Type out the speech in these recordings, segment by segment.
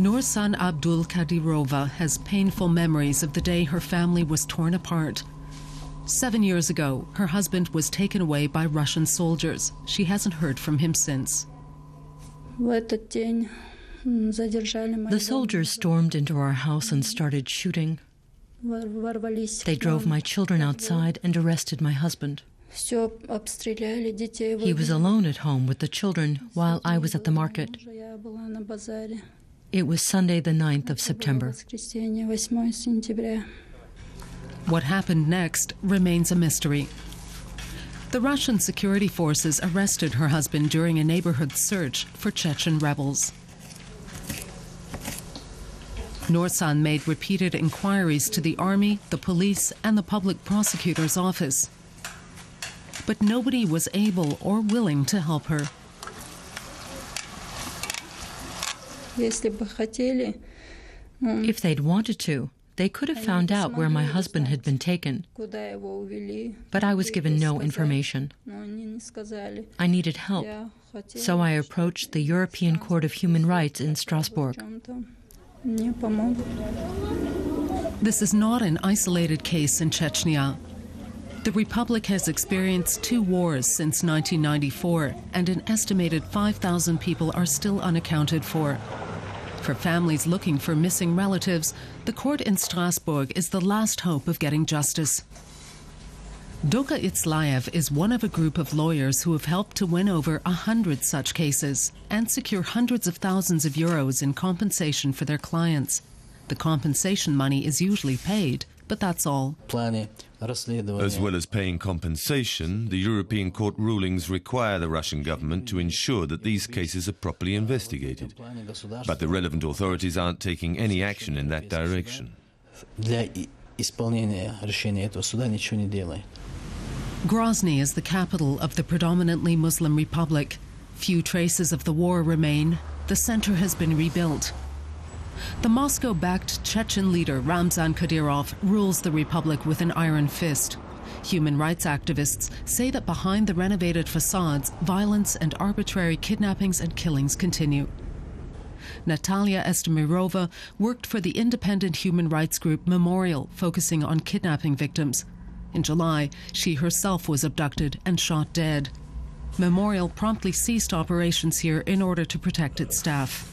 Nursan Abdul Kadirova has painful memories of the day her family was torn apart. 7 years ago, her husband was taken away by Russian soldiers. She hasn't heard from him since. The soldiers stormed into our house and started shooting. They drove my children outside and arrested my husband. He was alone at home with the children while I was at the market. It was Sunday, the 9th of September. What happened next remains a mystery. The Russian security forces arrested her husband during a neighborhood search for Chechen rebels. Nursan made repeated inquiries to the army, the police, and the public prosecutor's office. But nobody was able or willing to help her. If they'd wanted to, they could have found out where my husband had been taken. But I was given no information. I needed help, so I approached the European Court of Human Rights in Strasbourg. This is not an isolated case in Chechnya. The Republic has experienced 2 wars since 1994, and an estimated 5,000 people are still unaccounted for. For families looking for missing relatives, the court in Strasbourg is the last hope of getting justice. Doka Itzlaev is one of a group of lawyers who have helped to win over 100 such cases and secure hundreds of thousands of euros in compensation for their clients. The compensation money is usually paid, but that's all. As well as paying compensation, the European Court rulings require the Russian government to ensure that these cases are properly investigated. But the relevant authorities aren't taking any action in that direction. Grozny is the capital of the predominantly Muslim republic. Few traces of the war remain. The center has been rebuilt. The Moscow-backed Chechen leader Ramzan Kadyrov rules the republic with an iron fist. Human rights activists say that behind the renovated facades, violence and arbitrary kidnappings and killings continue. Natalia Estemirova worked for the independent human rights group Memorial, focusing on kidnapping victims. In July, she herself was abducted and shot dead. Memorial promptly ceased operations here in order to protect its staff.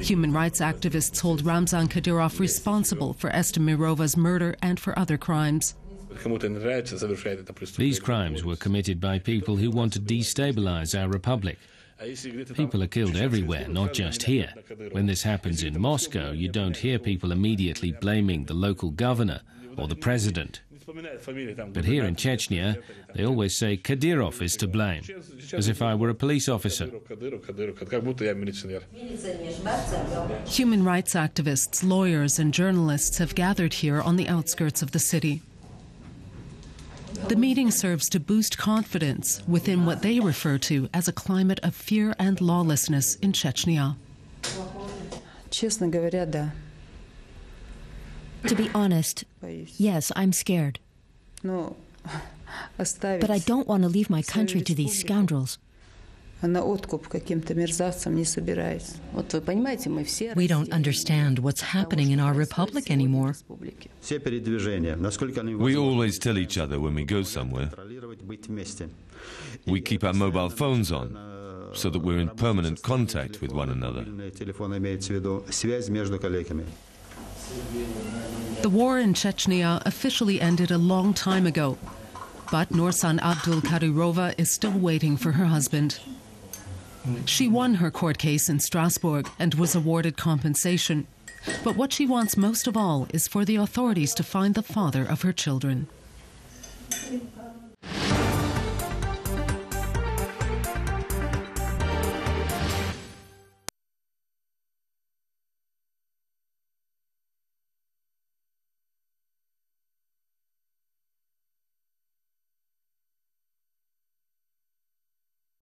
Human rights activists hold Ramzan Kadyrov responsible for Estemirova's murder and for other crimes. These crimes were committed by people who want to destabilize our republic. People are killed everywhere, not just here. When this happens in Moscow, you don't hear people immediately blaming the local governor or the president. But here in Chechnya, they always say Kadyrov is to blame, as if I were a police officer. Human rights activists, lawyers, and journalists have gathered here on the outskirts of the city. The meeting serves to boost confidence within what they refer to as a climate of fear and lawlessness in Chechnya. To be honest, yes, I'm scared. But I don't want to leave my country to these scoundrels. We don't understand what's happening in our republic anymore. We always tell each other when we go somewhere. We keep our mobile phones on, so that we're in permanent contact with one another. The war in Chechnya officially ended a long time ago, but Nursan Abdul Kadyrova is still waiting for her husband. She won her court case in Strasbourg and was awarded compensation. But what she wants most of all is for the authorities to find the father of her children.